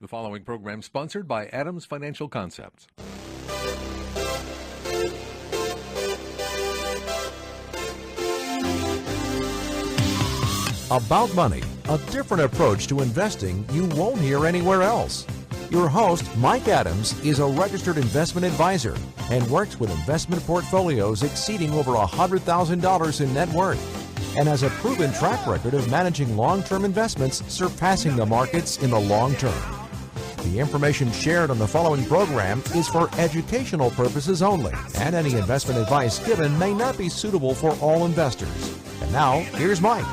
The following program sponsored by Adams Financial Concepts. About Money, a different approach to investing you won't hear anywhere else. Your host, Mike Adams, is a registered investment advisor and works with investment portfolios exceeding over $100,000 in net worth, and has a proven track record of managing long-term investments surpassing the markets in the long term. The information shared on the following program is for educational purposes only, and any investment advice given may not be suitable for all investors. And now, here's Mike.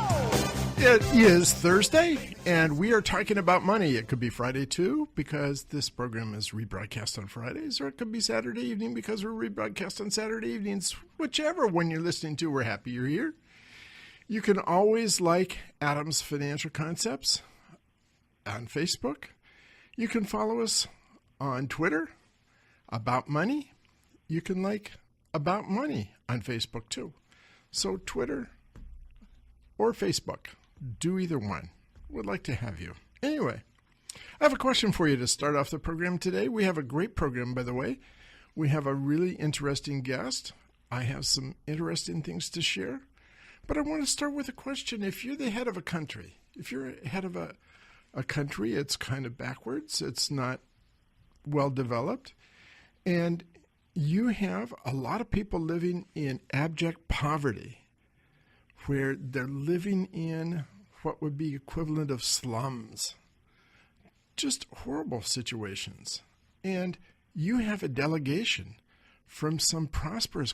It is Thursday, and we are talking about money. It could be Friday, too, because this program is rebroadcast on Fridays, or it could be Saturday evening because we're rebroadcast on Saturday evenings. Whichever one you're listening to, we're happy you're here. You can always like Adams Financial Concepts on Facebook. You can follow us on Twitter, About Money. You can like About Money on Facebook, too. So Twitter or Facebook. Do either one. Would like to have you. Anyway, I have a question for you to start off the program today. We have a great program, by the way. We have a really interesting guest. I have some interesting things to share. But I want to start with a question. If you're the head of a country, if you're head of a country, it's kind of backwards. It's not well developed. And you have a lot of people living in abject poverty, where they're living in what would be equivalent of slums. Just horrible situations. And you have a delegation from some prosperous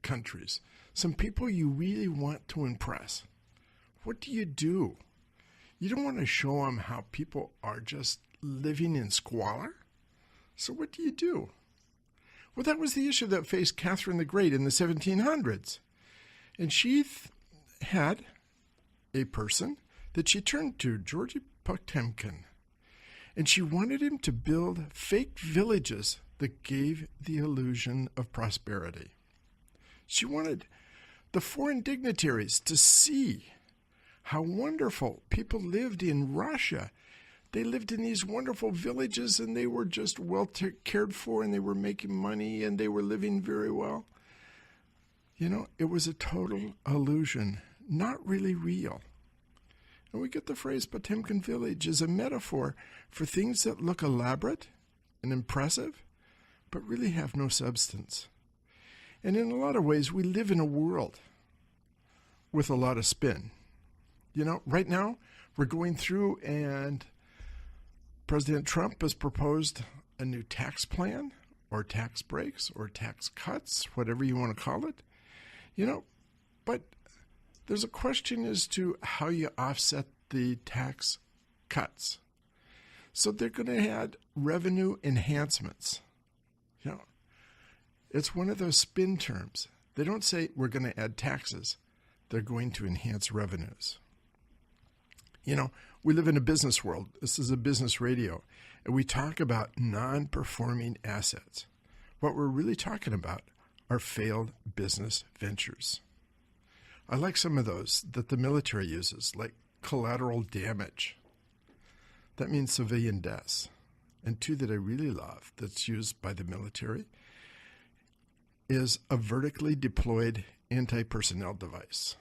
countries, some people you really want to impress. What do? You don't want to show them how people are just living in squalor. So what do? Well, that was the issue that faced Catherine the Great in the 1700s. And she had a person that she turned to, Georgy Potemkin, and she wanted him to build fake villages that gave the illusion of prosperity. She wanted the foreign dignitaries to see how wonderful people lived in Russia. They lived in these wonderful villages, and they were just well cared for, and they were making money, and they were living very well. You know, it was a total illusion. Not really real. And we get the phrase Potemkin village as a metaphor for things that look elaborate and impressive, but really have no substance. And in a lot of ways, we live in a world with a lot of spin. You know, right now, we're going through, and President Trump has proposed a new tax plan, or tax breaks, or tax cuts, whatever you want to call it. You know, but there's a question as to how you offset the tax cuts. So they're going to add revenue enhancements. You know, it's one of those spin terms. They don't say we're going to add taxes. They're going to enhance revenues. You know, we live in a business world. This is a business radio, and we talk about non-performing assets. What we're really talking about are failed business ventures. I like some of those that the military uses, like collateral damage. That means civilian deaths. And two that I really love that's used by the military is a vertically deployed anti-personnel device.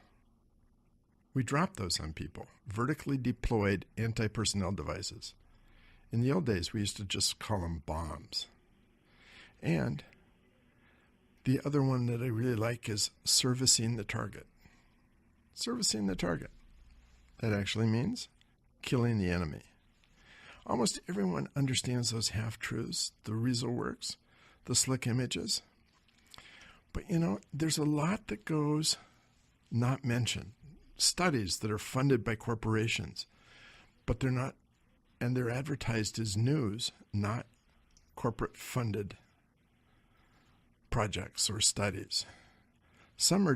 We drop those on people, vertically deployed anti-personnel devices. In the old days, we used to just call them bombs. And the other one that I really like is servicing the target. Servicing the target. That actually means killing the enemy. Almost everyone understands those half-truths, the weasel works, the slick images. But, you know, there's a lot that goes not mentioned. Studies that are funded by corporations, but they're not, and they're advertised as news, not corporate-funded projects or studies. Some are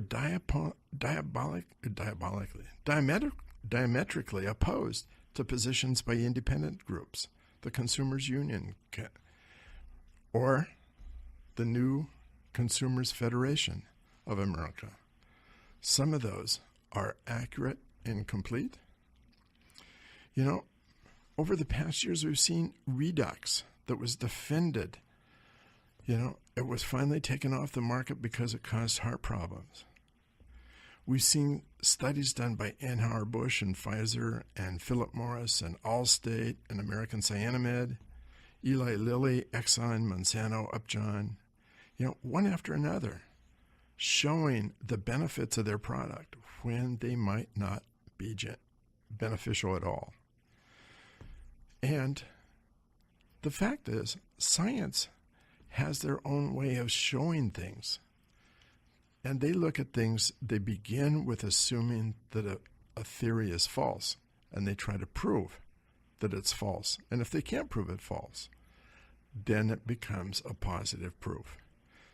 diametrically opposed to positions by independent groups, the Consumers Union, or the new Consumers Federation of America. Some of those are accurate and complete. You know, over the past years, we've seen Redux that was defended. It was finally taken off the market because it caused heart problems. We've seen studies done by Anheuser-Busch and Pfizer and Philip Morris and Allstate and American Cyanamid, Eli Lilly, Exxon, Monsanto, Upjohn, one after another, showing the benefits of their product when they might not be beneficial at all. And the fact is, science has their own way of showing things. And they look at things, they begin with assuming that a theory is false, and they try to prove that it's false. And if they can't prove it false, then it becomes a positive proof.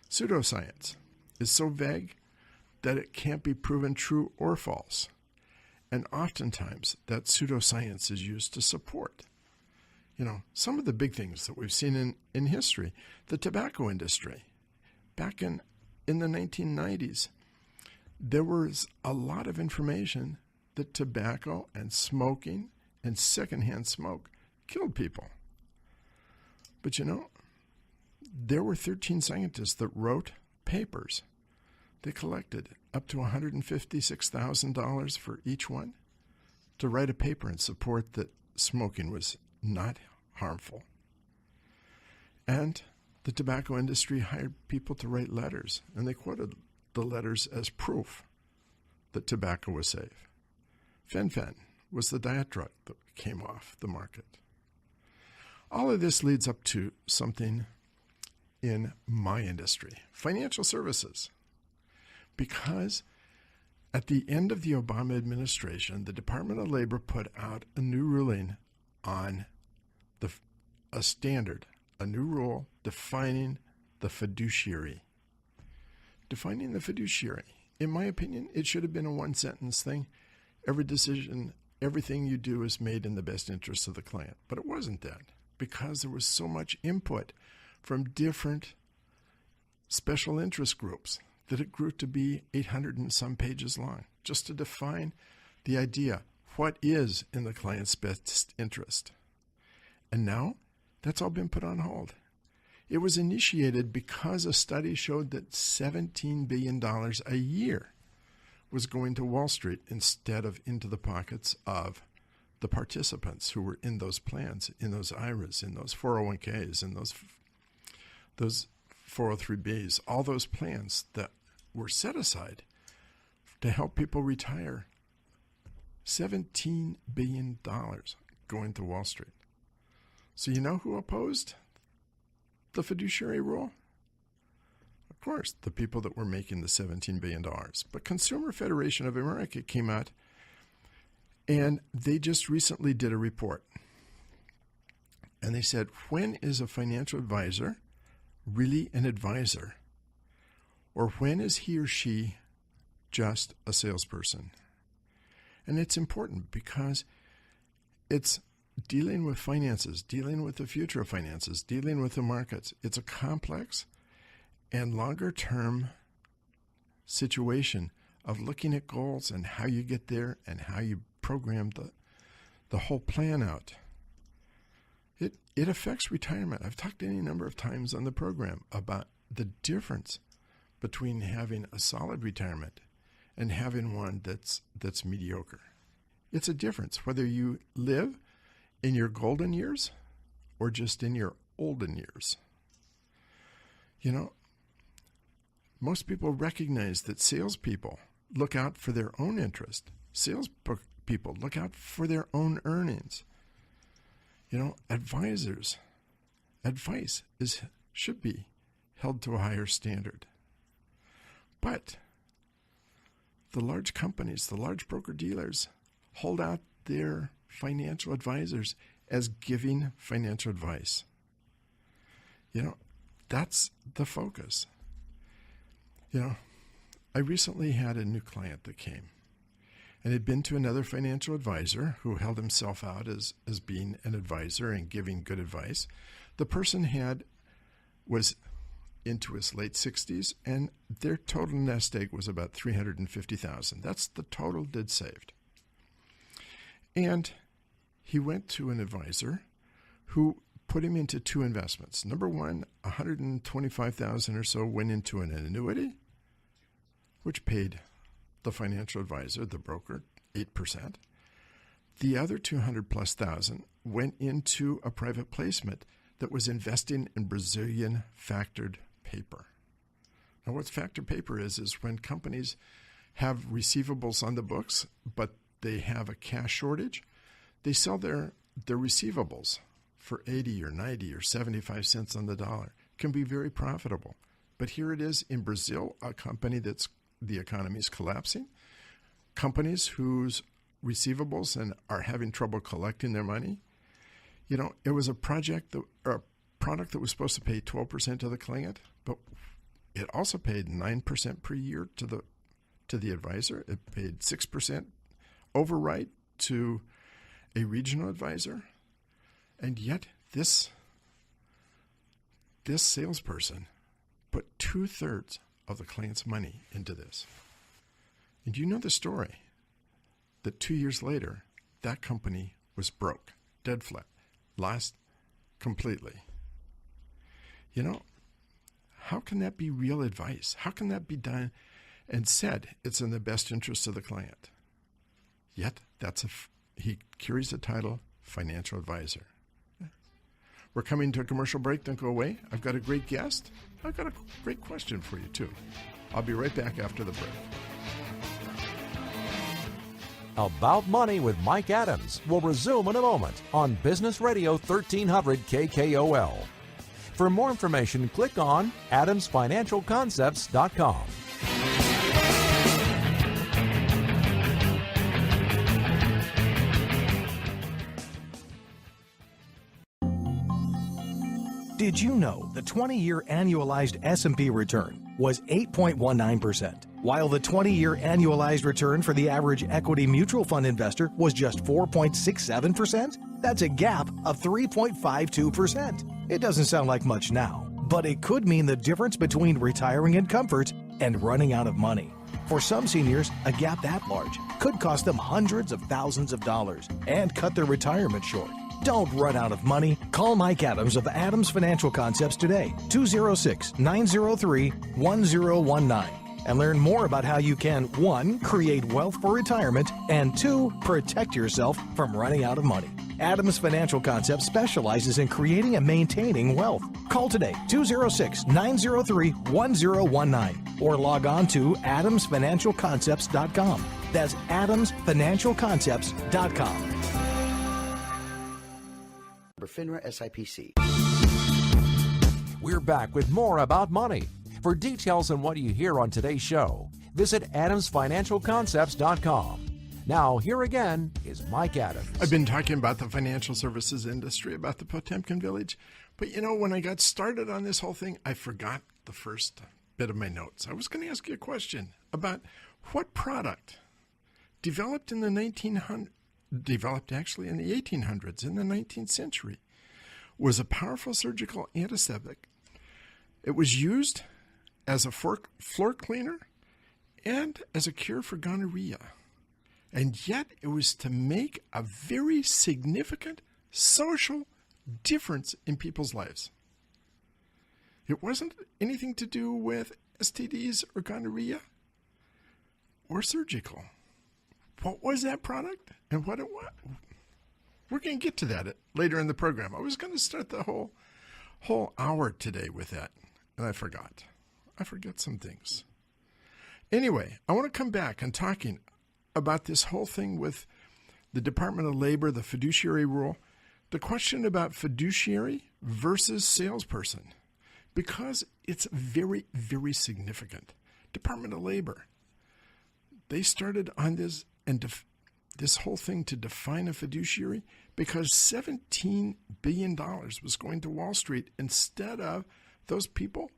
Pseudoscience is so vague that it can't be proven true or false. And oftentimes, that pseudoscience is used to support some of the big things that we've seen in history. The tobacco industry, back in the 1990s, there was a lot of information that tobacco and smoking and secondhand smoke killed people. But there were 13 scientists that wrote papers. They collected up to $156,000 for each one to write a paper and support that smoking was not harmful. And the tobacco industry hired people to write letters, and they quoted the letters as proof that tobacco was safe. Fen-Phen was the diet drug that came off the market. All of this leads up to something in my industry, financial services. Because at the end of the Obama administration, the Department of Labor put out a new ruling on a new rule defining the fiduciary. Defining the fiduciary. In my opinion, it should have been a one-sentence thing. Every decision, everything you do is made in the best interest of the client. But it wasn't that, because there was so much input from different special interest groups that it grew to be 800 and some pages long, just to define the idea, what is in the client's best interest. And now, that's all been put on hold. It was initiated because a study showed that $17 billion a year was going to Wall Street instead of into the pockets of the participants who were in those plans, in those IRAs, in those 401ks, in those 403bs, all those plans that were set aside to help people retire. $17 billion going to Wall Street. So you know who opposed the fiduciary rule? Of course, the people that were making the $17 billion. But Consumer Federation of America came out, and they just recently did a report. And they said, when is a financial advisor really an advisor? Or when is he or she just a salesperson? And it's important because it's dealing with finances, dealing with the future of finances, dealing with the markets. It's a complex and longer-term situation of looking at goals and how you get there and how you program the whole plan out. It affects retirement. I've talked any number of times on the program about the difference between having a solid retirement and having one that's mediocre. It's a difference whether you live in your golden years or just in your olden years. Most people recognize that salespeople look out for their own interest. Salespeople look out for their own earnings. Advisors, advice should be held to a higher standard. But the large companies, the large broker-dealers, hold out their financial advisors as giving financial advice. That's the focus. I recently had a new client that came and had been to another financial advisor who held himself out as being an advisor and giving good advice. The person was into his late 60s, and their total nest egg was about $350,000. That's the total they'd saved. And he went to an advisor who put him into two investments. Number one, $125,000 or so went into an annuity, which paid the financial advisor, the broker, 8%. The other $200,000+ went into a private placement that was investing in Brazilian factored paper. Now, what factored paper is when companies have receivables on the books, but they have a cash shortage, they sell their receivables for 80 or 90 or 75 cents on the dollar. It can be very profitable. But here it is in Brazil, a company that's the economy is collapsing. Companies whose receivables and are having trouble collecting their money. You know, it was a product that was supposed to pay 12% to the client, but it also paid 9% per year to the advisor. It paid 6% override to a regional advisor. And yet this salesperson put 2/3 of the client's money into this. And you know the story, that 2 years later, that company was broke, dead flat, lost completely. You know, how can that be real advice? How can that be done and said it's in the best interest of the client? Yet he carries the title financial advisor. We're coming to a commercial break. Don't go away. I've got a great guest. I've got a great question for you, too. I'll be right back after the break. About Money with Mike Adams will resume in a moment on Business Radio 1300 KKOL. For more information, click on adamsfinancialconcepts.com. Did you know the 20-year annualized S&P return was 8.19%, while the 20-year annualized return for the average equity mutual fund investor was just 4.67%? That's a gap of 3.52%. It doesn't sound like much now, but it could mean the difference between retiring in comfort and running out of money. For some seniors, a gap that large could cost them hundreds of thousands of dollars and cut their retirement short. Don't run out of money. Call Mike Adams of Adams Financial Concepts today, 206-903-1019, and learn more about how you can, 1, create wealth for retirement, and 2, protect yourself from running out of money. Adams Financial Concepts specializes in creating and maintaining wealth. Call today, 206-903-1019, or log on to adamsfinancialconcepts.com. That's adamsfinancialconcepts.com. FINRA SIPC. We're back with more about money. For details on what you hear on today's show, visit adamsfinancialconcepts.com. Now, here again is Mike Adams. I've been talking about the financial services industry, about the Potemkin Village. But you know, when I got started on this whole thing, I forgot the first bit of my notes. I was going to ask you a question about what product developed in the 1800s, in the 19th century, was a powerful surgical antiseptic. It was used as a floor cleaner and as a cure for gonorrhea. And yet it was to make a very significant social difference in people's lives. It wasn't anything to do with STDs or gonorrhea or surgical. What was that product and what it was? We're going to get to that later in the program. I was going to start the whole hour today with that, and I forgot. I forget some things. Anyway, I want to come back and talking about this whole thing with the Department of Labor, the fiduciary rule, the question about fiduciary versus salesperson, because it's very, very significant. Department of Labor, they started on this and this whole thing to define a fiduciary because $17 billion was going to Wall Street instead of those people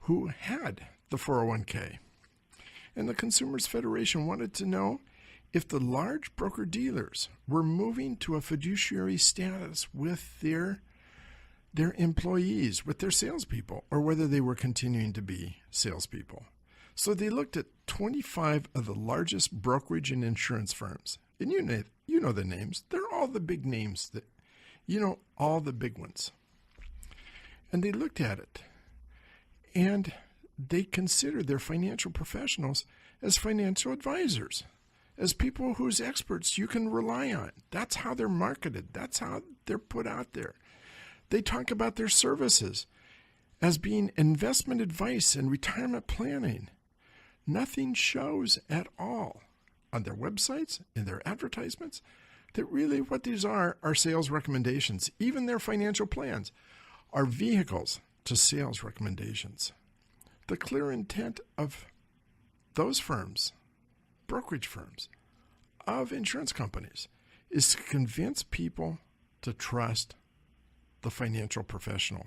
who had the 401k. And the Consumers Federation wanted to know if the large broker-dealers were moving to a fiduciary status with their employees, with their salespeople, or whether they were continuing to be salespeople. So they looked at 25 of the largest brokerage and insurance firms. And you know the names. They're all the big names that, all the big ones. And they looked at it, and they considered their financial professionals as financial advisors, as people whose experts you can rely on. That's how they're marketed. That's how they're put out there. They talk about their services as being investment advice and retirement planning. Nothing shows at all on their websites, in their advertisements, that really what these are sales recommendations. Even their financial plans are vehicles to sales recommendations. The clear intent of those firms, brokerage firms, of insurance companies, is to convince people to trust the financial professional.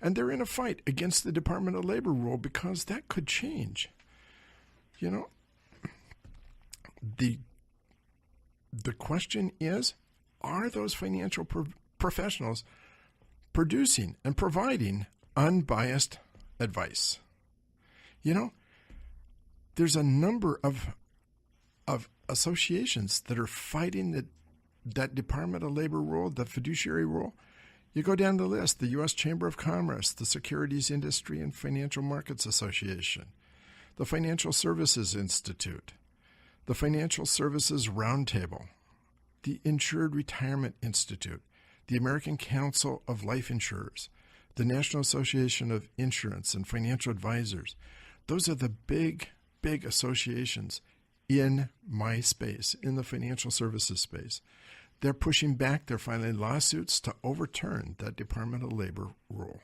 And they're in a fight against the Department of Labor rule because that could change. The question is, are those financial professionals producing and providing unbiased advice? There's a number of associations that are fighting that Department of Labor rule, the fiduciary rule. You go down the list: the U.S. Chamber of Commerce, the Securities Industry and Financial Markets Association, the Financial Services Institute, the Financial Services Roundtable, the Insured Retirement Institute, the American Council of Life Insurers, the National Association of Insurance and Financial Advisors. Those are the big associations in my space, in the financial services space. They're pushing back. They're filing lawsuits to overturn that Department of Labor rule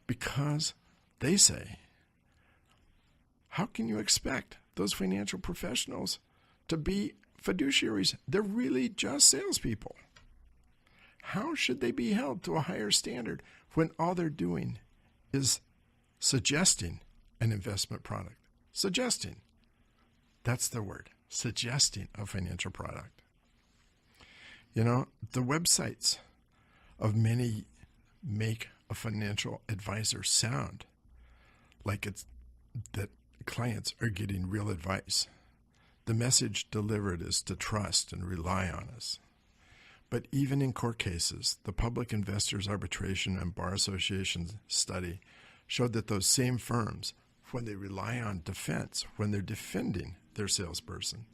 because they say, how can you expect those financial professionals to be fiduciaries? They're really just salespeople. How should they be held to a higher standard when all they're doing is suggesting an investment product? Suggesting. That's the word. Suggesting a financial product. The websites of many make a financial advisor sound like it's that clients are getting real advice. The message delivered is to trust and rely on us. But even in court cases, the Public Investors Arbitration and Bar Association study showed that those same firms, when they rely on defense, when they're defending their salesperson,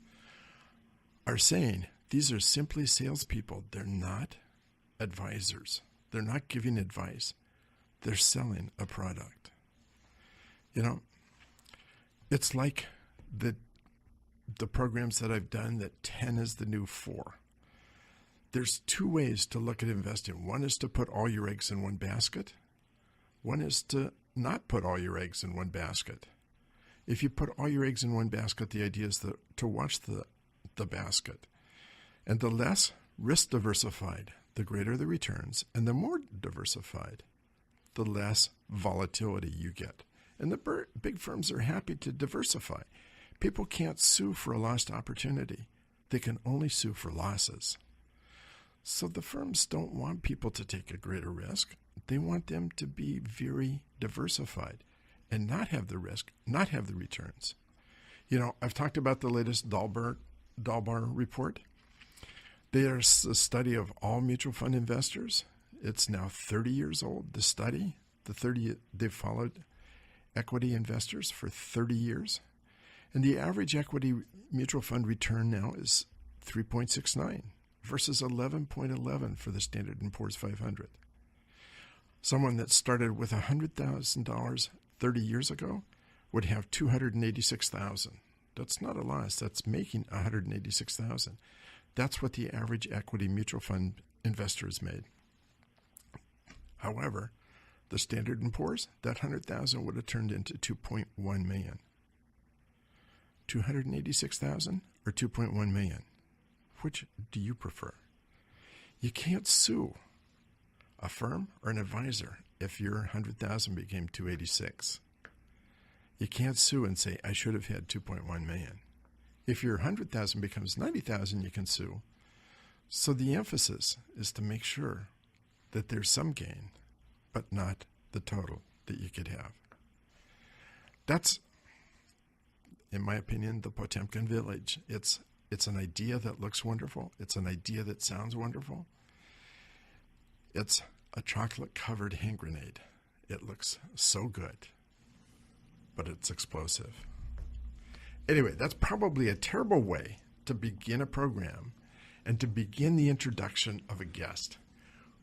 are saying these are simply salespeople. They're not advisors. They're not giving advice. They're selling a product. It's like the programs that I've done that 10 is the new 4. There's 2 ways to look at investing. One is to put all your eggs in one basket. One is to not put all your eggs in one basket. If you put all your eggs in one basket, the idea is to watch the basket. And the less risk diversified, the greater the returns. And the more diversified, the less volatility you get. And the big firms are happy to diversify. People can't sue for a lost opportunity. They can only sue for losses. So the firms don't want people to take a greater risk. They want them to be very diversified and not have the risk, not have the returns. I've talked about the latest DoL report. There's a study of all mutual fund investors. It's now 30 years old, the study. They've followed equity investors for 30 years. And the average equity mutual fund return now is 3.69 versus 11.11 for the Standard & Poor's 500. Someone that started with $100,000 30 years ago would have $286,000. That's not a loss. That's making $186,000. That's what the average equity mutual fund investor has made. However, the Standard & Poor's, that $100,000 would have turned into $2.1 million. $286,000 or $2.1 million? Which do you prefer? You can't sue a firm or an advisor if your $100,000 became $286,000. You can't sue and say, I should have had $2.1 million. If your $100,000 becomes $90,000, you can sue. So the emphasis is to make sure that there's some gain, but not the total that you could have. That's, in my opinion, the Potemkin village. It's It's an idea that looks wonderful. It's an idea that sounds wonderful. It's a chocolate-covered hand grenade. It looks so good, but it's explosive. Anyway, that's probably a terrible way to begin a program and to begin the introduction of a guest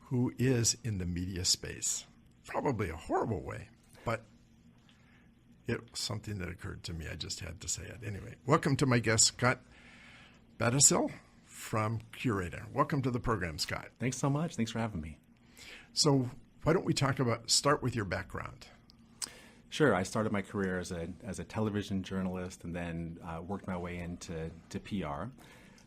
who is in the media space. Probably a horrible way, but it was something that occurred to me. I just had to say it. Anyway, welcome to my guest, Scott Battisil from Curator. Welcome to the program, Scott. Thanks so much. Thanks for having me. So why don't we start with your background? Sure. I started my career as a television journalist and then worked my way into PR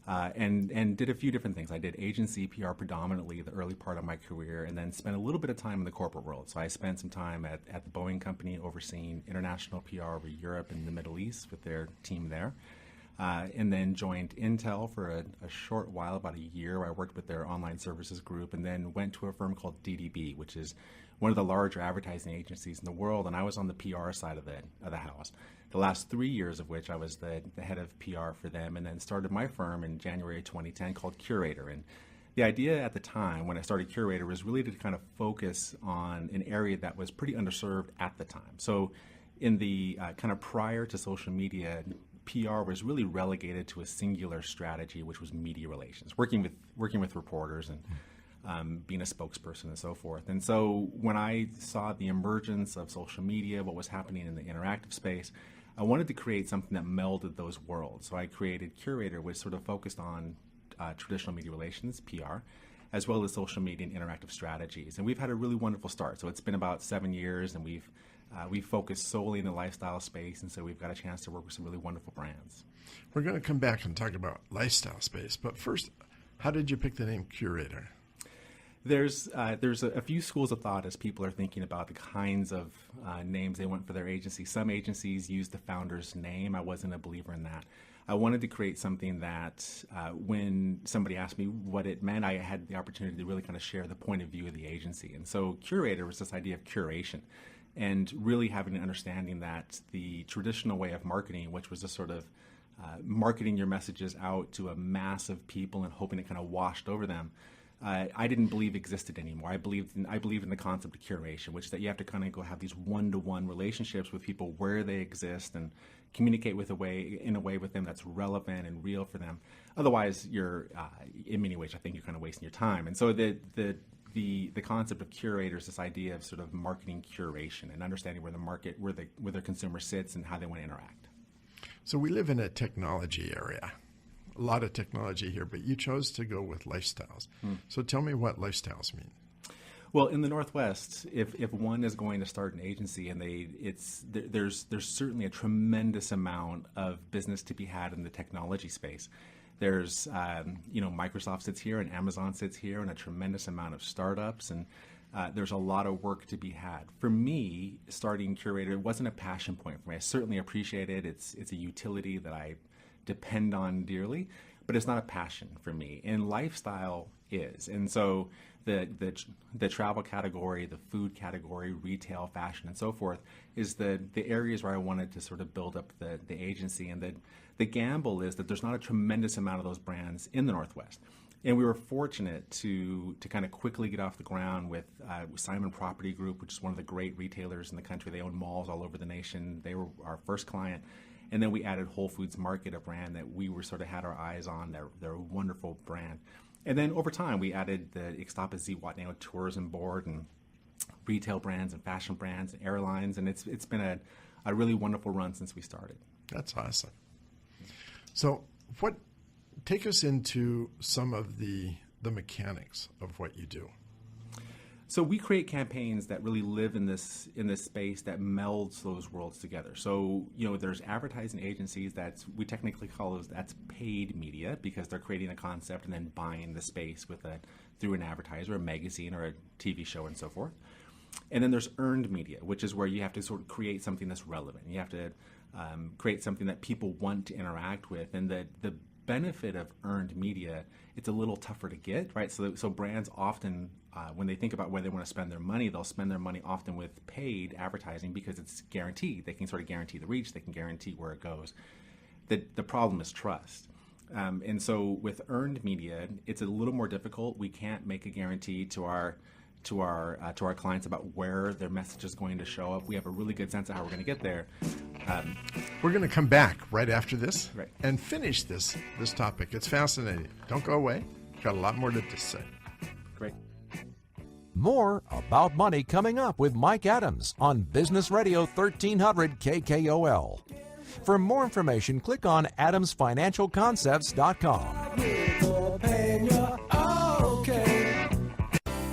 and did a few different things. I did agency PR predominantly the early part of my career and then spent a little bit of time in the corporate world. So I spent some time at the Boeing company overseeing international PR over Europe and the Middle East with their team there. And then joined Intel for a short while, about a year, where I worked with their online services group, and then went to a firm called DDB, which is one of the larger advertising agencies in the world, and I was on the PR side of the house. The last 3 years of which I was the head of PR for them, and then started my firm in January 2010 called Curator. And the idea at the time when I started Curator was really to kind of focus on an area that was pretty underserved at the time. So in the kind of prior to social media, PR was really relegated to a singular strategy, which was media relations, working with reporters and being a spokesperson and so forth. And so when I saw the emergence of social media, what was happening in the interactive space, I wanted to create something that melded those worlds. So I created Curator, which sort of focused on traditional media relations, PR, as well as social media and interactive strategies. And we've had a really wonderful start. So it's been about 7 years, and we've focused solely in the lifestyle space, and so we've got a chance to work with some really wonderful brands. We're going to come back and talk about lifestyle space, but first, how did you pick the name Curator? There's a few schools of thought as people are thinking about the kinds of names they want for their agency. Some agencies use the founder's name. I wasn't a believer in that. I wanted to create something that when somebody asked me what it meant, I had the opportunity to really kind of share the point of view of the agency. And so Curator was this idea of curation, and really having an understanding that the traditional way of marketing, which was just sort of marketing your messages out to a mass of people and hoping it kind of washed over them, I didn't believe existed anymore. I believed in the concept of curation, which is that you have to kind of go have these one-to-one relationships with people where they exist and communicate in a way with them that's relevant and real for them. Otherwise, you're in many ways, I think you're kind of wasting your time. And so the concept of Curator is this idea of sort of marketing curation and understanding where the market, where the consumer sits and how they want to interact. So we live in a technology area, a lot of technology here, but you chose to go with lifestyles. So tell me what lifestyles mean. Well, in the Northwest, if one is going to start an agency, and there's certainly a tremendous amount of business to be had in the technology space. There's, Microsoft sits here and Amazon sits here, and a tremendous amount of startups, and there's a lot of work to be had. For me, starting Curator wasn't a passion point for me. I certainly appreciate it. It's a utility that I depend on dearly, but it's not a passion for me. And lifestyle is, and so the travel category, the food category, retail, fashion, and so forth is the areas where I wanted to sort of build up the agency. And the gamble is that there's not a tremendous amount of those brands in the Northwest. And we were fortunate to kind of quickly get off the ground with Simon Property Group, which is one of the great retailers in the country. They own malls all over the nation. They were our first client. And then we added Whole Foods Market, a brand that we were sort of had our eyes on. They're a wonderful brand. And then over time, we added the Ixtapa Zihuatanejo Tourism Board and retail brands and fashion brands and airlines. And it's been a really wonderful run since we started. That's awesome. So take us into some of the mechanics of what you do. So we create campaigns that really live in this space that melds those worlds together. So, there's advertising agencies we technically call that's paid media, because they're creating a concept and then buying the space through an advertiser, a magazine, or a TV show, and so forth. And then there's earned media, which is where you have to sort of create something that's relevant. You have to create something that people want to interact with. And the benefit of earned media, it's a little tougher to get, right? So brands often, when they think about where they want to spend their money, they'll spend their money often with paid advertising because it's guaranteed. They can sort of guarantee the reach. They can guarantee where it goes. The problem is trust. And so with earned media, it's a little more difficult. We can't make a guarantee to our clients about where their message is going to show up. We have a really good sense of how we're going to get there. We're going to come back right after this Right. and finish this topic. It's fascinating. Don't go away. Got a lot more to say. Great. More About Money coming up with Mike Adams on Business Radio 1300 KKOL. For more information, click on adamsfinancialconcepts.com.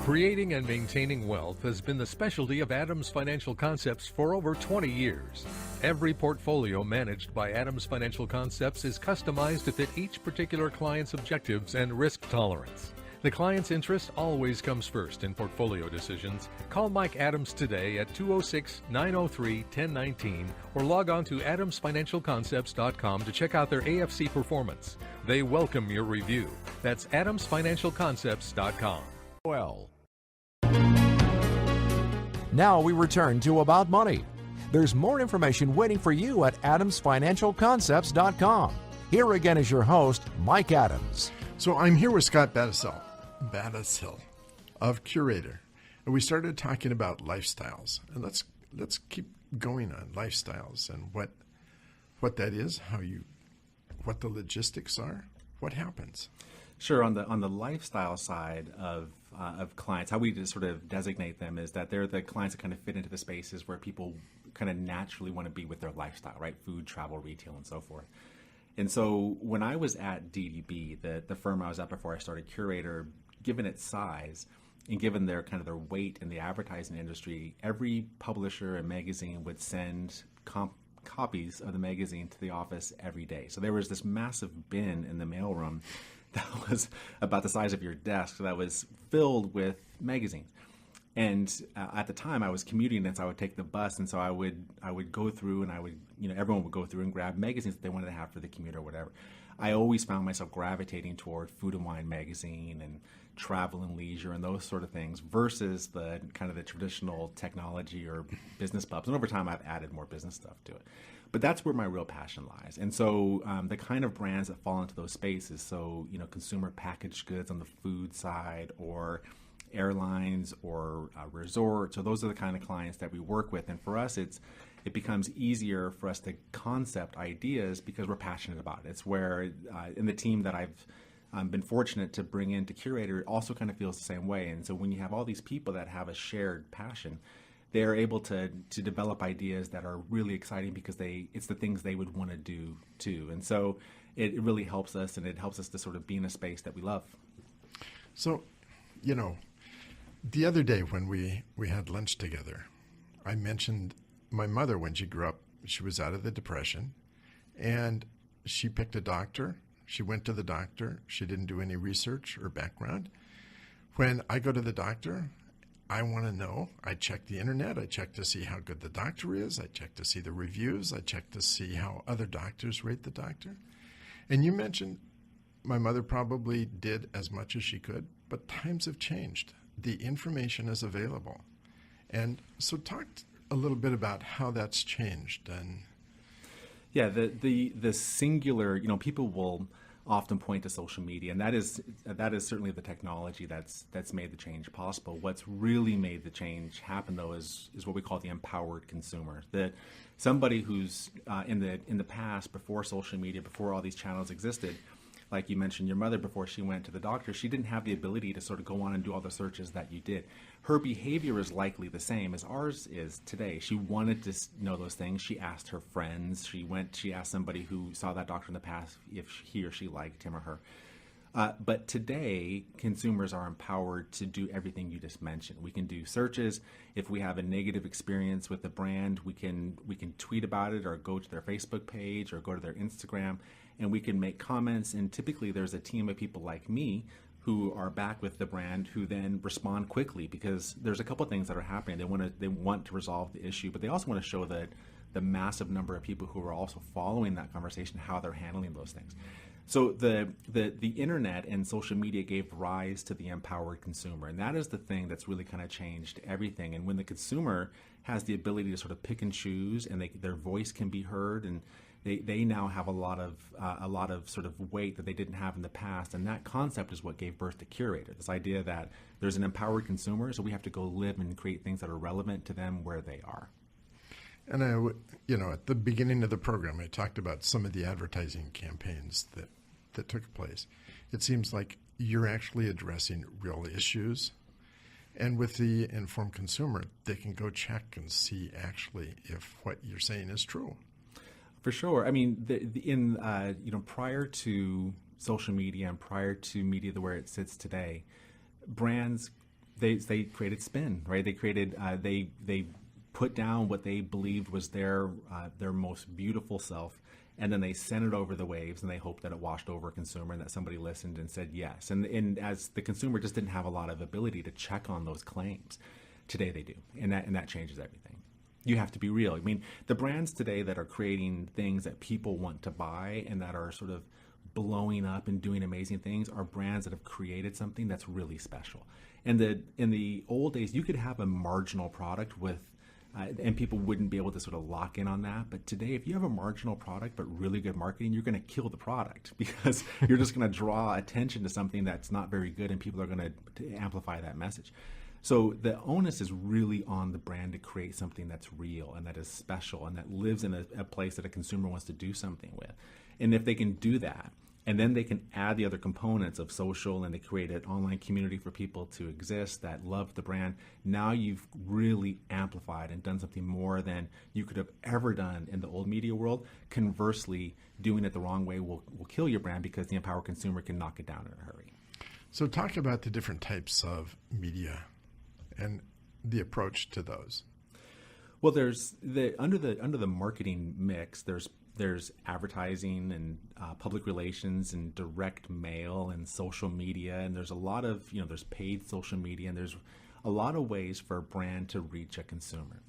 Creating and maintaining wealth has been the specialty of Adams Financial Concepts for over 20 years. Every portfolio managed by Adams Financial Concepts is customized to fit each particular client's objectives and risk tolerance. The client's interest always comes first in portfolio decisions. Call Mike Adams today at 206-903-1019 or log on to adamsfinancialconcepts.com to check out their AFC performance. They welcome your review. That's adamsfinancialconcepts.com. Well, now we return to About Money. There's more information waiting for you at adamsfinancialconcepts.com. Here again is your host, Mike Adams. So I'm here with Scott Battisell of Curator, and we started talking about lifestyles. And let's keep going on lifestyles and what that is, what the logistics are, what happens. Sure. On the lifestyle side of clients, how we just sort of designate them is that they're the clients that kind of fit into the spaces where people kind of naturally want to be with their lifestyle, right? Food, travel, retail, and so forth. And so when I was at DDB, the firm I was at before I started Curator, given its size and given their kind of their weight in the advertising industry, every publisher and magazine would send copies of the magazine to the office every day. So there was this massive bin in the mailroom that was about the size of your desk that was filled with magazines. And at the time I was commuting, and so I would take the bus, and so I would go through, and everyone would go through and grab magazines that they wanted to have for the commute or whatever. I always found myself gravitating toward Food and Wine magazine and Travel and Leisure and those sort of things versus the kind of the traditional technology or business pubs. And over time I've added more business stuff to it. But that's where my real passion lies. And so the kind of brands that fall into those spaces, so consumer packaged goods on the food side, or airlines, or resorts, so those are the kind of clients that we work with. And for us, it becomes easier for us to concept ideas because we're passionate about it. It's where in the team that I've been fortunate to bring into Curator also kind of feels the same way. And so when you have all these people that have a shared passion, they're able to develop ideas that are really exciting because it's the things they would want to do too. And so it really helps us, and it helps us to sort of be in a space that we love. So, the other day when we had lunch together, I mentioned my mother. When she grew up, she was out of the Depression, and she picked a doctor. She went to the doctor. She didn't do any research or background. When I go to the doctor, I want to know. I check the internet. I check to see how good the doctor is. I check to see the reviews. I check to see how other doctors rate the doctor. And you mentioned my mother probably did as much as she could, but times have changed. The information is available. And so talk a little bit about how that's changed. And yeah, the singular, people will often point to social media, and that is certainly the technology that's made the change possible. What's really made the change happen, though, is what we call the empowered consumer. That somebody who's in the past, before social media, before all these channels existed, like you mentioned, your mother, before she went to the doctor, she didn't have the ability to sort of go on and do all the searches that you did. Her behavior is likely the same as ours is today. She wanted to know those things. She asked her friends. She asked somebody who saw that doctor in the past if he or she liked him or her. But today, consumers are empowered to do everything you just mentioned. We can do searches. If we have a negative experience with the brand, we can tweet about it, or go to their Facebook page, or go to their Instagram, and we can make comments. And typically there's a team of people like me who are back with the brand, who then respond quickly, because there's a couple of things that are happening. They want to resolve the issue, but they also want to show that the massive number of people who are also following that conversation, how they're handling those things. So the internet and social media gave rise to the empowered consumer, and that is the thing that's really kind of changed everything. And when the consumer has the ability to sort of pick and choose, and their voice can be heard, and they now have a lot of sort of weight that they didn't have in the past, and that concept is what gave birth to Curator. This idea that there's an empowered consumer, so we have to go live and create things that are relevant to them where they are. And at the beginning of the program, I talked about some of the advertising campaigns that took place. It seems like you're actually addressing real issues. And with the informed consumer, they can go check and see actually if what you're saying is true. For sure. I mean, prior to social media and prior to media the where it sits today, brands they created spin, right? They created they put down what they believed was their most beautiful self, and then they sent it over the waves, and they hoped that it washed over a consumer and that somebody listened and said yes. And as the consumer just didn't have a lot of ability to check on those claims, today they do, and that changes everything. You have to be real. I mean, the brands today that are creating things that people want to buy and that are sort of blowing up and doing amazing things are brands that have created something that's really special. And in the old days, you could have a marginal product with and people wouldn't be able to sort of lock in on that. But today, if you have a marginal product but really good marketing, you're going to kill the product because you're just going to draw attention to something that's not very good, and people are going to amplify that message. So the onus is really on the brand to create something that's real and that is special and that lives in a place that a consumer wants to do something with. And if they can do that, and then they can add the other components of social, and they create an online community for people to exist that love the brand. Now you've really amplified and done something more than you could have ever done in the old media world. Conversely, doing it the wrong way will kill your brand because the empowered consumer can knock it down in a hurry. So talk about the different types of media and the approach to those. Well, there's under the marketing mix, there's advertising and public relations and direct mail and social media, and there's a lot of there's paid social media, and there's a lot of ways for a brand to reach a consumer.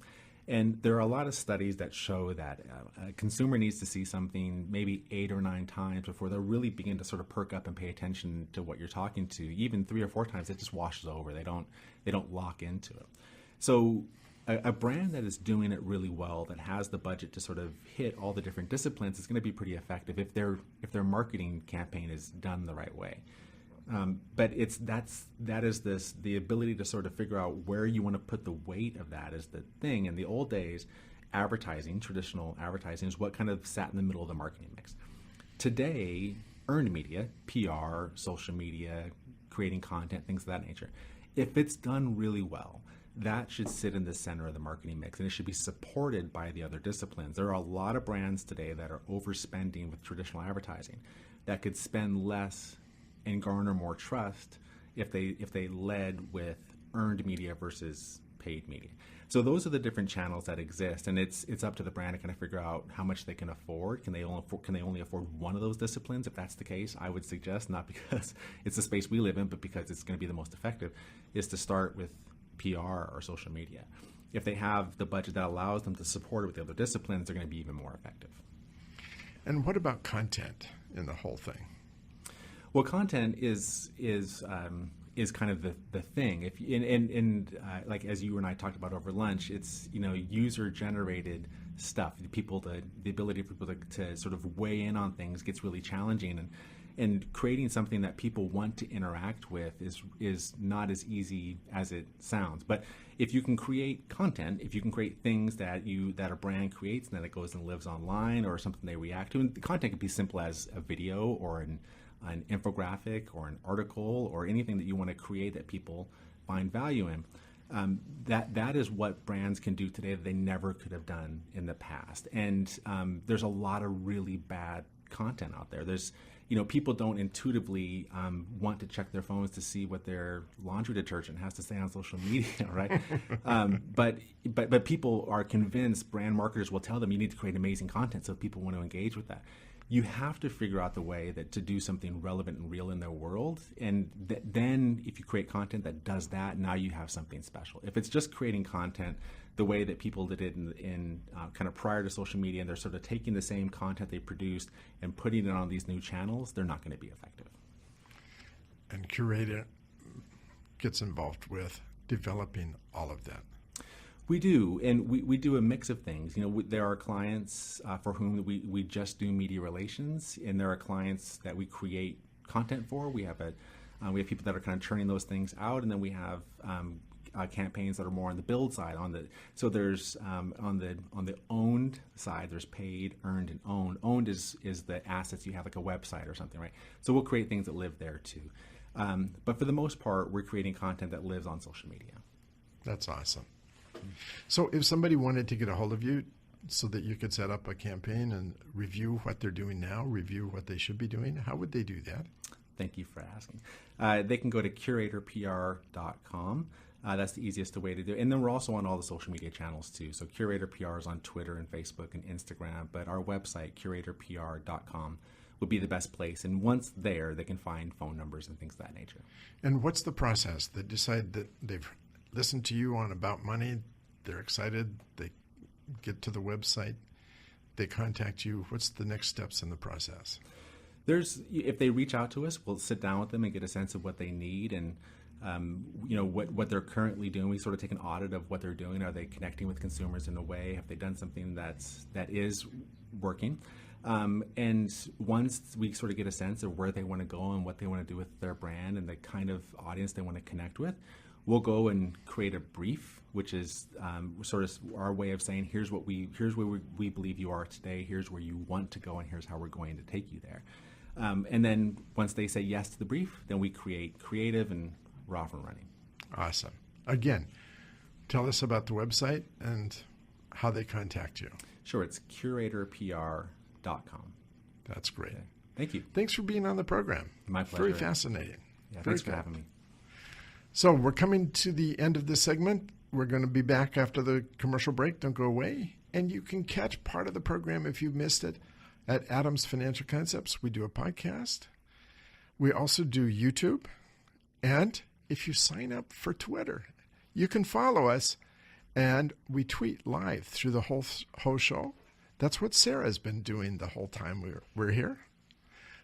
And there are a lot of studies that show that a consumer needs to see something maybe 8 or 9 times before they'll really begin to sort of perk up and pay attention to what you're talking to. Even 3 or 4 times, it just washes over. They don't lock into it. So a brand that is doing it really well, that has the budget to sort of hit all the different disciplines, is going to be pretty effective if their marketing campaign is done the right way. But the ability to sort of figure out where you want to put the weight of that is the thing. In the old days, traditional advertising is what kind of sat in the middle of the marketing mix. Today, earned media, PR, social media, creating content, things of that nature, if it's done really well, that should sit in the center of the marketing mix, and it should be supported by the other disciplines. There are a lot of brands today that are overspending with traditional advertising that could spend less and garner more trust if they led with earned media versus paid media. So those are the different channels that exist, and it's up to the brand to kind of figure out how much they can afford. Can they only afford one of those disciplines? If that's the case, I would suggest, not because it's the space we live in, but because it's going to be the most effective, is to start with PR or social media. If they have the budget that allows them to support it with the other disciplines, they're going to be even more effective. And what about content in the whole thing? Well, content is kind of the thing. Like as you and I talked about over lunch, it's user generated stuff. The ability for people to sort of weigh in on things gets really challenging, and creating something that people want to interact with is not as easy as it sounds. But if you can create content, if you can create things that a brand creates and then it goes and lives online, or something they react to, and the content could be simple as a video or an infographic or an article or anything that you want to create that people find value in. That is what brands can do today that they never could have done in the past. And there's a lot of really bad content out there. There's people don't intuitively want to check their phones to see what their laundry detergent has to say on social media, right? But people are convinced, brand marketers will tell them, you need to create amazing content so people want to engage with that. You have to figure out the way that to do something relevant and real in their world, and then if you create content that does that, now you have something special. If it's just creating content the way that people did it in kind of prior to social media, and they're sort of taking the same content they produced and putting it on these new channels, they're not going to be effective. And Curator gets involved with developing all of that. We do, and we do a mix of things. There are clients for whom we just do media relations, and there are clients that we create content for. We have people that are kind of churning those things out, and then we have campaigns that are more on the build side. So there's on the owned side, there's paid, earned, and owned. Owned is the assets you have, like a website or something, right? So we'll create things that live there too. But for the most part, we're creating content that lives on social media. That's awesome. So if somebody wanted to get a hold of you so that you could set up a campaign and review what they're doing now, review what they should be doing, how would they do that? Thank you for asking. They can go to curatorpr.com. That's the easiest way to do it. And then we're also on all the social media channels too. So Curator PR is on Twitter and Facebook and Instagram, but our website, curatorpr.com, would be the best place. And once there, they can find phone numbers and things of that nature. And what's the process? They decide that they've listened to you on About Money, they're excited, they get to the website, they contact you. What's the next steps in the process? If they reach out to us, we'll sit down with them and get a sense of what they need and what they're currently doing. We sort of take an audit of what they're doing. Are they connecting with consumers in a way? Have they done something that is working? And once we sort of get a sense of where they want to go and what they want to do with their brand and the kind of audience they want to connect with, we'll go and create a brief, which is sort of our way of saying, here's where we believe you are today, here's where you want to go, and here's how we're going to take you there. And then once they say yes to the brief, then we create creative and we're off and running. Awesome. Again, tell us about the website and how they contact you. Sure, it's curatorpr.com. That's great. Okay. Thank you. Thanks for being on the program. My pleasure. Very fascinating. Yeah, thanks for having me. So we're coming to the end of this segment. We're going to be back after the commercial break. Don't go away. And you can catch part of the program if you missed it at Adams Financial Concepts. We do a podcast. We also do YouTube. And if you sign up for Twitter, you can follow us. And we tweet live through the whole show. That's what Sarah's been doing the whole time we're here.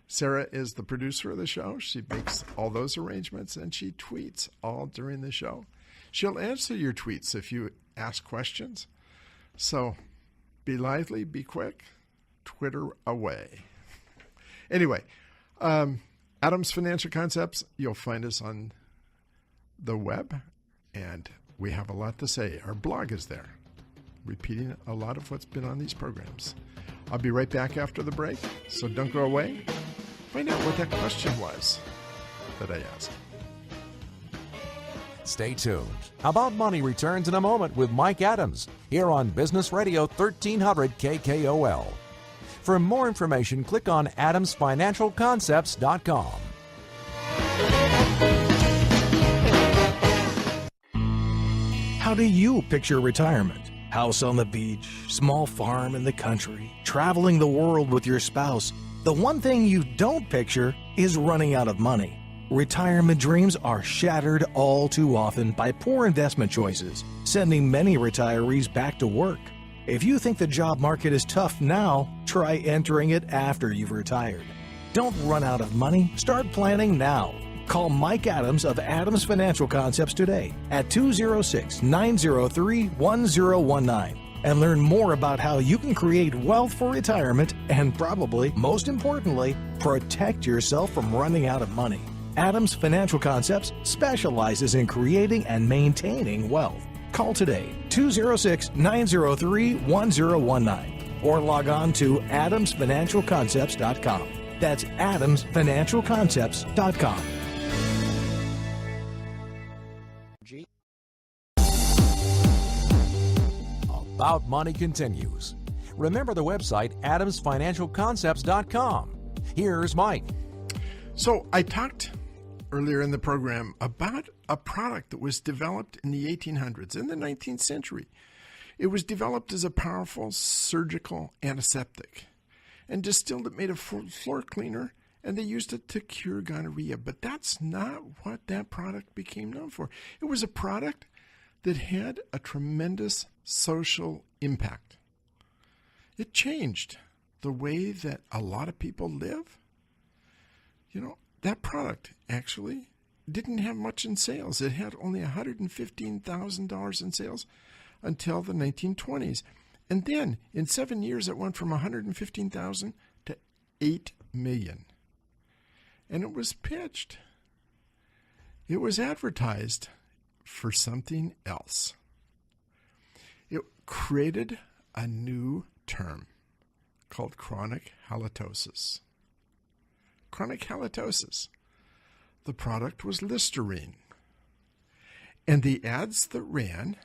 Sarah is the producer of the show. She makes all those arrangements, and she tweets all during the show. She'll answer your tweets if you ask questions. So be lively, be quick, Twitter away. Anyway, Adams Financial Concepts, you'll find us on the web, and we have a lot to say. Our blog is there, repeating a lot of what's been on these programs. I'll be right back after the break, so don't go away. Find out what that question was that I asked. Stay tuned. About Money returns in a moment with Mike Adams here on Business Radio 1300 KKOL. For more information, click on adamsfinancialconcepts.com. How do you picture retirement? House on the beach, small farm in the country, traveling the world with your spouse. The one thing you don't picture is running out of money. Retirement dreams are shattered all too often by poor investment choices, sending many retirees back to work. If you think the job market is tough now, try entering it after you've retired. Don't run out of money. Start planning now. Call Mike Adams of Adams Financial Concepts today at 206-903-1019 and learn more about how you can create wealth for retirement and probably, most importantly, protect yourself from running out of money. Adams Financial Concepts specializes in creating and maintaining wealth. Call today, 206-903-1019 or log on to adamsfinancialconcepts.com. That's adamsfinancialconcepts.com. About Money continues. Remember the website adamsfinancialconcepts.com. Here's Mike. So I talked earlier in the program about a product that was developed in the 1800s, in the 19th century. It was developed as a powerful surgical antiseptic, and distilled it made a floor cleaner, and they used it to cure gonorrhea. But that's not what that product became known for. It was a product that had a tremendous social impact. It changed the way that a lot of people live. You know, that product actually didn't have much in sales. It had only $115,000 in sales until the 1920s. And then in 7 years, it went from 115,000 to 8 million. And it was pitched. It was advertised for something else. It created a new term called chronic halitosis. Chronic halitosis. The product was Listerine. And the ads that ran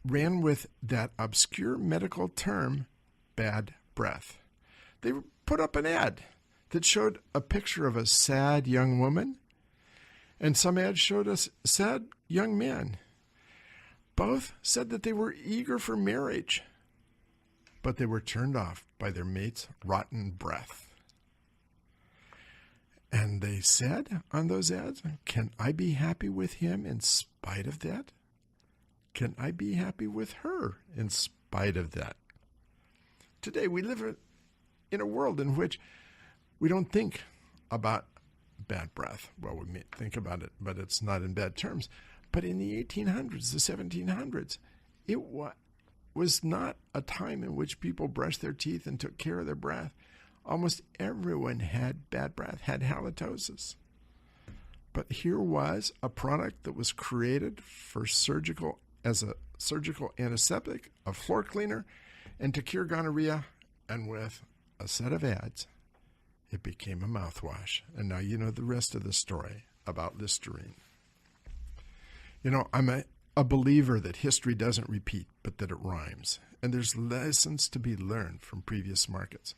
with that obscure medical term, bad breath. They put up an ad that showed a picture of a sad young woman, and some ads showed a sad young man. Both said that they were eager for marriage, but they were turned off by their mate's rotten breath. And they said on those ads, can I be happy with him in spite of that? Can I be happy with her in spite of that? Today we live in a world in which we don't think about bad breath. Well, we may think about it, but it's not in bad terms. But in the 1800s, the 1700s, it was not a time in which people brushed their teeth and took care of their breath. Almost everyone had bad breath, had halitosis. But here was a product that was created for as a surgical antiseptic, a floor cleaner, and to cure gonorrhea. And with a set of ads, it became a mouthwash. And now you know the rest of the story about Listerine. You know, I'm a believer that history doesn't repeat, but that it rhymes. And there's lessons to be learned from previous markets.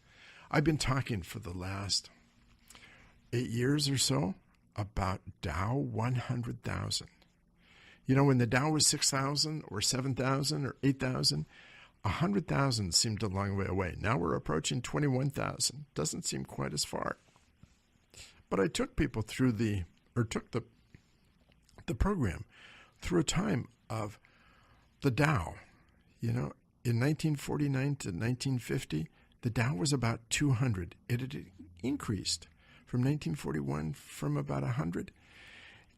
I've been talking for the last 8 years or so about Dow 100,000. You know, when the Dow was 6,000 or 7,000 or 8,000, 100,000 seemed a long way away. Now we're approaching 21,000. Doesn't seem quite as far. But I took people through the program through a time of the Dow. You know, in 1949 to 1950, the Dow was about 200. It had increased from 1941 from about 100.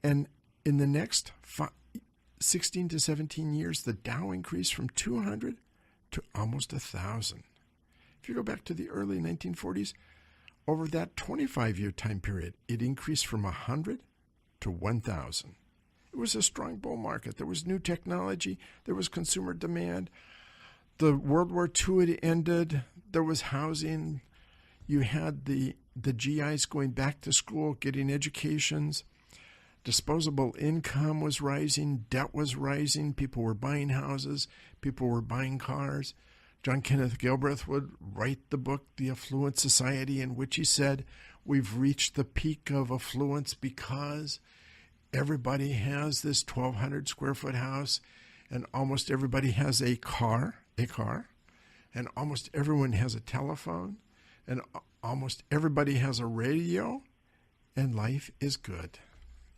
And in the next 16 to 17 years, the Dow increased from 200 to almost 1,000. If you go back to the early 1940s, over that 25-year time period, it increased from 100 to 1,000. It was a strong bull market. There was new technology. There was consumer demand. The World War II had ended. There was housing. You had the GIs going back to school, getting educations. Disposable income was rising. Debt was rising. People were buying houses. People were buying cars. John Kenneth Galbraith would write the book, The Affluent Society, in which he said, we've reached the peak of affluence because everybody has this 1,200 square foot house, and almost everybody has a car, and almost everyone has a telephone, and almost everybody has a radio, and life is good.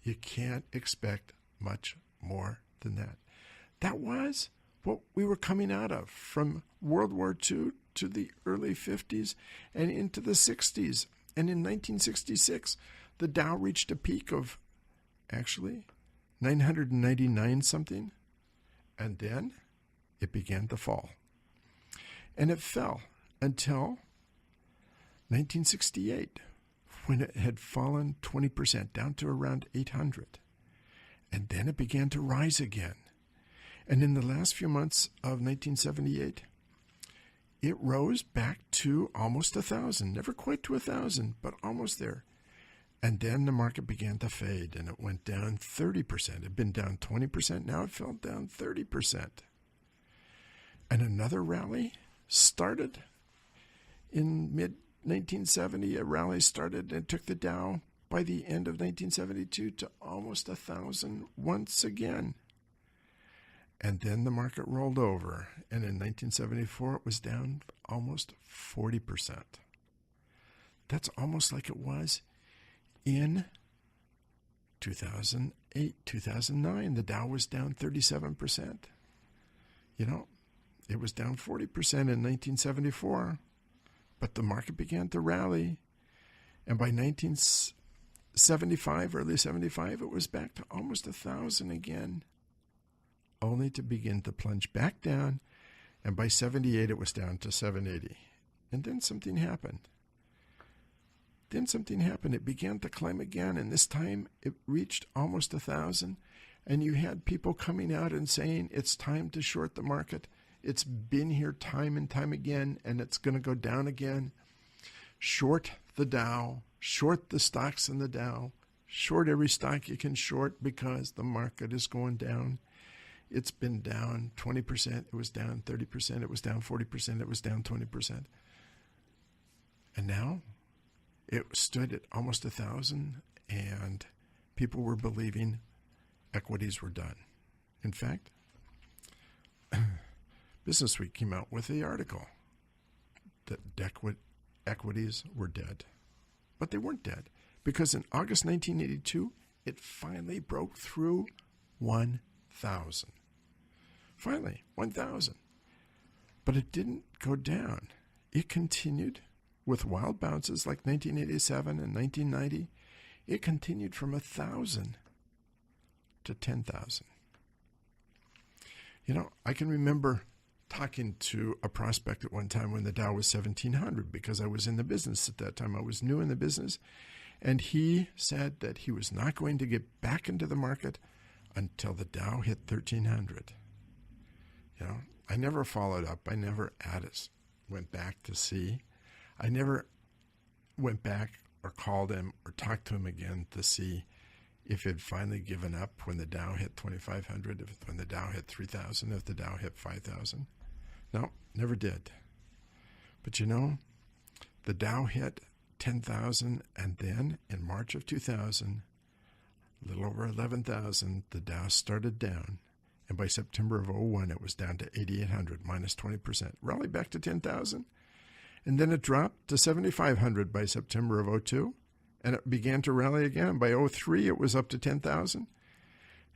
You can't expect much more than that. That was what we were coming out of from World War II to the early 50s and into the 60s. And in 1966, the Dow reached a peak of actually 999 something, and then it began to fall. And it fell until 1968, when it had fallen 20%, down to around 800. And then it began to rise again. And in the last few months of 1978, it rose back to almost 1,000. Never quite to 1,000, but almost there. And then the market began to fade, and it went down 30%. It had been down 20%. Now it fell down 30%. And another rally started in mid-1970. A rally started and took the Dow by the end of 1972 to almost 1,000 once again. And then the market rolled over, and in 1974 it was down almost 40%. That's almost like it was in 2008, 2009. The Dow was down 37%. You know, it was down 40% in 1974, but the market began to rally, and by 1975, early 75, it was back to almost 1,000 again. only to begin to plunge back down, and by 78 it was down to 780. And then something happened. It began to climb again, and this time it reached almost 1,000, and you had people coming out and saying it's time to short the market. It's been here time and time again, and it's going to go down again. Short the Dow, short the stocks in the Dow, short every stock you can short because the market is going down. It's been down 20%, it was down 30%, it was down 40%, it was down 20%. And now it stood at almost 1,000, and people were believing equities were done. In fact, Business Week came out with the article that equities were dead. But they weren't dead, because in August 1982, it finally broke through 1,000. Finally, 1,000. But it didn't go down. It continued with wild bounces like 1987 and 1990. It continued from 1,000 to 10,000. You know, I can remember talking to a prospect at one time when the Dow was 1,700, because I was in the business at that time. I was new in the business, and he said that he was not going to get back into the market until the Dow hit 1,300. You know, I never followed up. I never went back to see. I never went back or called him or talked to him again to see if he'd finally given up when the Dow hit 2,500, when the Dow hit 3,000, if the Dow hit 5,000. No, never did. But you know, the Dow hit 10,000, and then in March of 2000, a little over 11,000, the Dow started down. And by September of 2001, it was down to 8,800, minus 20%. Rallied back to 10,000. And then it dropped to 7,500 by September of 2002. And it began to rally again. By 2003, it was up to 10,000.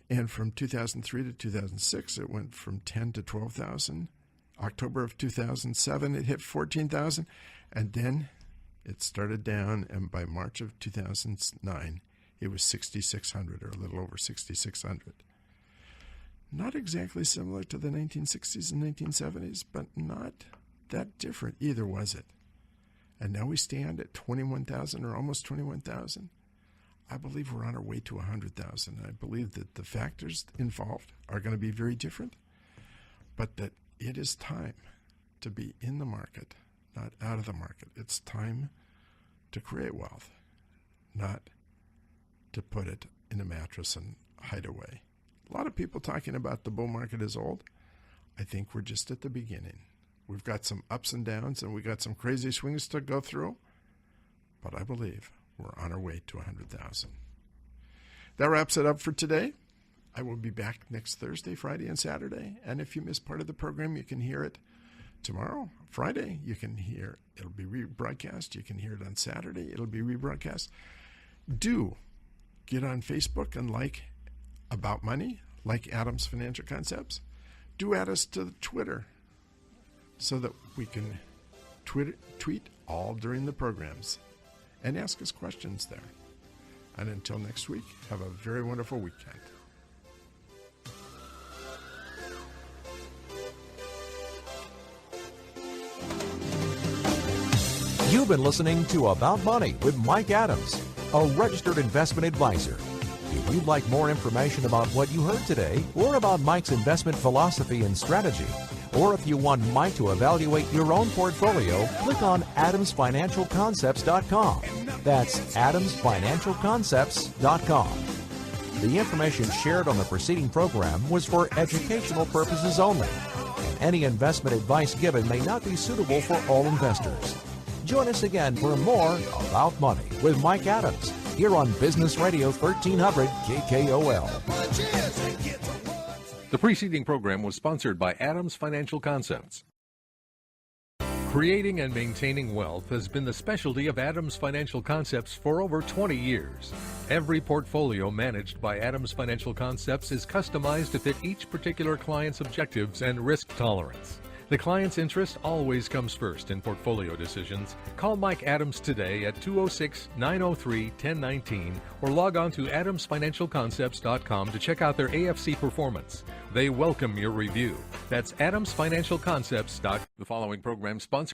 And from 2003 to 2006, it went from 10 to 12,000. October of 2007, it hit 14,000. And then it started down. And by March of 2009, it was 6,600, or a little over 6,600. Not exactly similar to the 1960s and 1970s, but not that different either, was it? And now we stand at 21,000, or almost 21,000. I believe we're on our way to 100,000. I believe that the factors involved are going to be very different, but that it is time to be in the market, not out of the market. It's time to create wealth, not to put it in a mattress and hide away. A lot of people talking about the bull market is old. I think we're just at the beginning. We've got some ups and downs, and we've got some crazy swings to go through, but I believe we're on our way to 100,000. That wraps it up for today. I will be back next Thursday, Friday, and Saturday, and if you missed part of the program, you can hear it tomorrow, Friday. You can hear it'll be rebroadcast. You can hear it on Saturday. It'll be rebroadcast. Do get on Facebook and like About Money, like Adams Financial Concepts. Do add us to Twitter so that we can tweet all during the programs and ask us questions there. And until next week, have a very wonderful weekend. You've been listening to About Money with Mike Adams, a registered investment advisor. If you'd like more information about what you heard today, or about Mike's investment philosophy and strategy, or if you want Mike to evaluate your own portfolio, click on AdamsFinancialConcepts.com. That's AdamsFinancialConcepts.com. The information shared on the preceding program was for educational purposes only, and any investment advice given may not be suitable for all investors. Join us again for more About Money with Mike Adams here on Business Radio 1300 KKOL. The preceding program was sponsored by Adams Financial Concepts. Creating and maintaining wealth has been the specialty of Adams Financial Concepts for over 20 years. Every portfolio managed by Adams Financial Concepts is customized to fit each particular client's objectives and risk tolerance. The client's interest always comes first in portfolio decisions. Call Mike Adams today at 206-903-1019 or log on to adamsfinancialconcepts.com to check out their AFC performance. They welcome your review. That's adamsfinancialconcepts.com. The following program sponsored